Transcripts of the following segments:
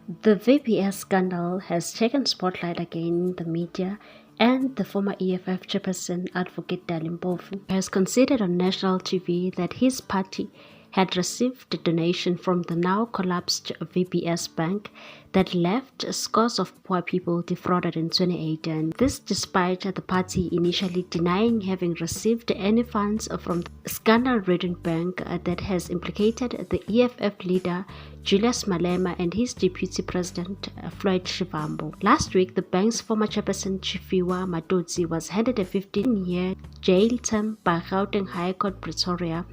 The VBS scandal has taken spotlight again in the media, and the former EFF chairperson Advocate Mpofu has conceded on national TV that his party had received a donation from the now collapsed VBS bank that left scores of poor people defrauded in 2018. This despite the party initially denying having received any funds from the scandal-ridden bank that has implicated the EFF leader Julius Malema and his deputy president Floyd Shivambu. Last week, the bank's former chairperson Shivambu was handed a 15-year jail term by Gauteng High Court Pretoria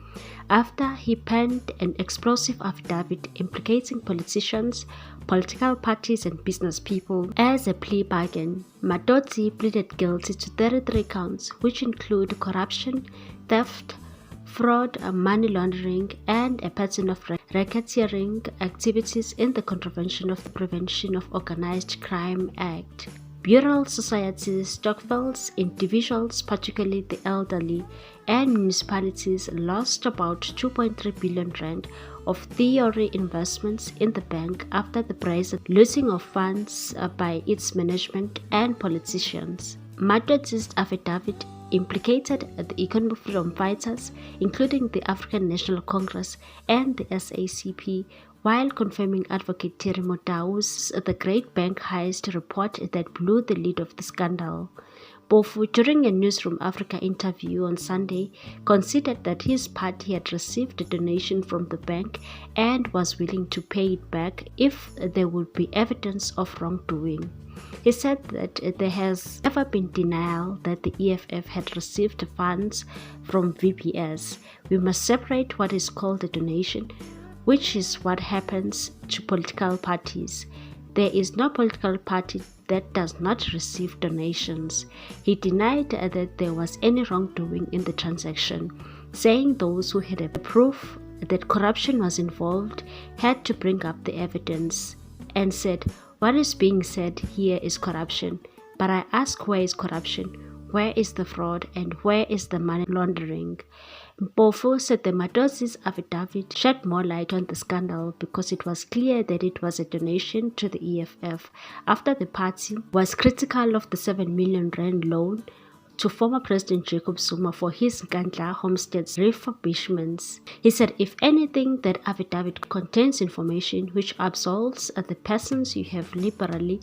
after he penned an explosive affidavit implicating politicians, political parties and business people. As a plea bargain, Matotsi pleaded guilty to 33 counts, which include corruption, theft, fraud, money laundering, and a pattern of racketeering activities in the contravention of the Prevention of Organized Crime Act. Burial societies, stokvels, individuals, particularly the elderly, and municipalities lost about 2.3 billion rand of theory investments in the bank after the brazen looting of funds by its management and politicians. Matotsi's affidavit implicated the economic freedom fighters, including the African National Congress and the SACP, while confirming Advocate Terry Motau's The Great Bank Heist report that blew the lid of the scandal. Mpofu, during a Newsroom Africa interview on Sunday, conceded that his party had received a donation from the bank and was willing to pay it back if there would be evidence of wrongdoing. He said that there has never been denial that the EFF had received funds from VBS. We must separate what is called a donation, which is what happens to political parties. There is no political party that does not receive donations. He denied that there was any wrongdoing in the transaction, saying those who had a proof that corruption was involved had to bring up the evidence, and said, "What is being said here is corruption, but I ask, where is corruption? Where is the fraud and where is the money laundering?" Mpofu said the Matotsi's affidavit shed more light on the scandal because it was clear that it was a donation to the EFF after the party was critical of the 7 million rand loan to former President Jacob Zuma for his Nkandla homestead's refurbishments. He said, if anything, that affidavit contains information which absolves the persons you have liberally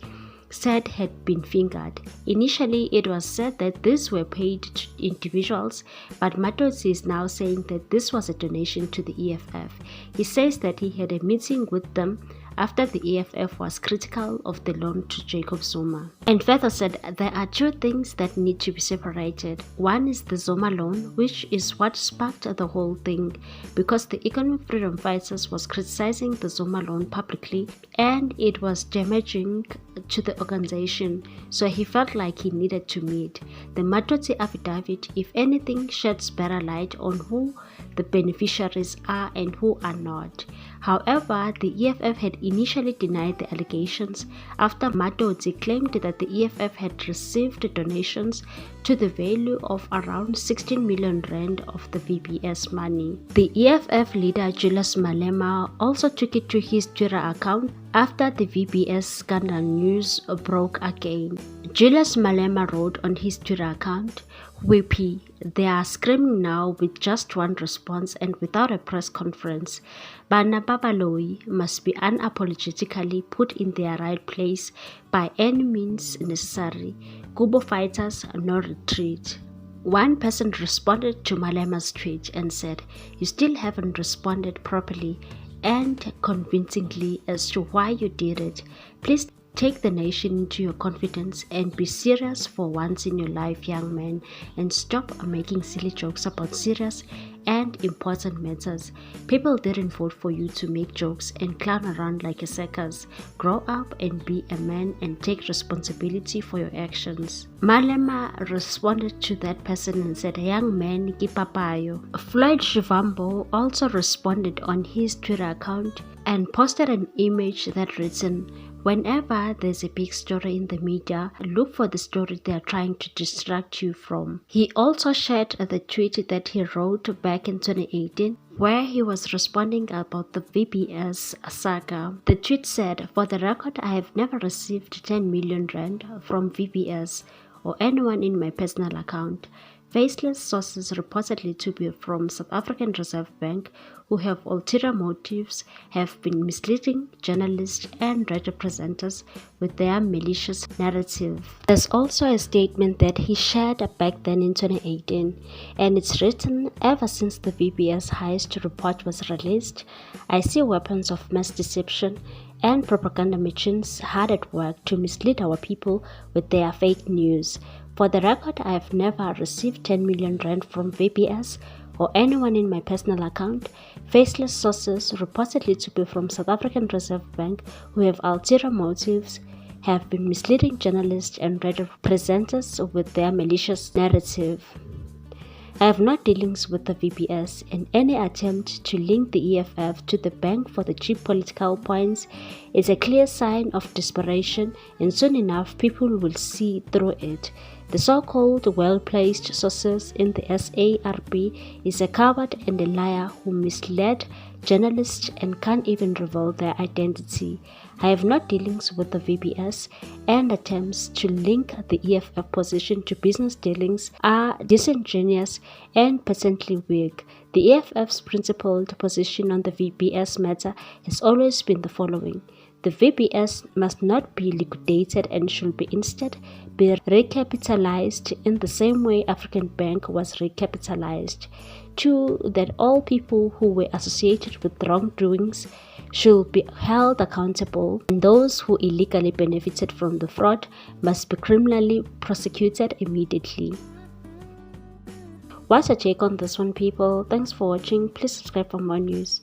said had been fingered. Initially, it was said that these were paid to individuals, but Matotsi is now saying that this was a donation to the EFF. He says that he had a meeting with them after the EFF was critical of the loan to Jacob Zuma, and further said there are two things that need to be separated. One is the Zuma loan, which is what sparked the whole thing, because the economic freedom fighters was criticizing the Zuma loan publicly and it was damaging to the organization, so he felt like he needed to meet. The Matotsi affidavit, if anything, sheds better light on who the beneficiaries are and who are not. However, the EFF had initially denied the allegations after Matotsi claimed that the EFF had received donations to the value of around 16 million rand of the VBS money. The EFF leader Julius Malema also took it to his Twitter account after the VBS scandal news broke again. Julius Malema wrote on his Twitter account, "Whippy, they are screaming now with just one response and without a press conference. Bana Babaloi must be unapologetically put in their right place by any means necessary. Kubo fighters, no retreat." One person responded to Malema's tweet and said, "You still haven't responded properly and convincingly as to why you did it. Please take the nation into your confidence and be serious for once in your life, young man, and stop making silly jokes about serious and important matters. People didn't vote for you to make jokes and clown around like a circus. Grow up and be a man and take responsibility for your actions." Malema responded to that person and said, "Young man, ki papayo." Floyd Shivambu also responded on his Twitter account and posted an image that written, Whenever there's a big story in the media, look for the story they are trying to distract you from. He also shared the tweet that he wrote back in 2018 where he was responding about the VBS Saga. The tweet said, "For the record, I have never received 10 million rand from VBS or anyone in my personal account. Faceless sources reportedly to be from South African Reserve Bank who have ulterior motives have been misleading journalists and radio presenters with their malicious narrative." There's also a statement that he shared back then in 2018, and it's written, "Ever since the VBS heist report was released, I see weapons of mass deception and propaganda machines hard at work to mislead our people with their fake news. For the record, I have never received 10 million rand from VBS or anyone in my personal account. Faceless sources, reportedly to be from South African Reserve Bank, who have ulterior motives, have been misleading journalists and radio presenters with their malicious narrative. I have no dealings with the VBS, and any attempt to link the EFF to the bank for the cheap political points is a clear sign of desperation, and soon enough people will see through it. The so-called well-placed sources in the SARB is a coward and a liar who misled journalists and can't even reveal their identity. I have no dealings with the VBS, and attempts to link the EFF position to business dealings are disingenuous and patently weak. The EFF's principled position on the VBS matter has always been the following: the VBS must not be liquidated and should be instead be recapitalized in the same way African Bank was recapitalized. 2. That all people who were associated with wrongdoings should be held accountable, and those who illegally benefited from the fraud must be criminally prosecuted immediately. What's your take on this one, people? Thanks for watching. Please subscribe for more news.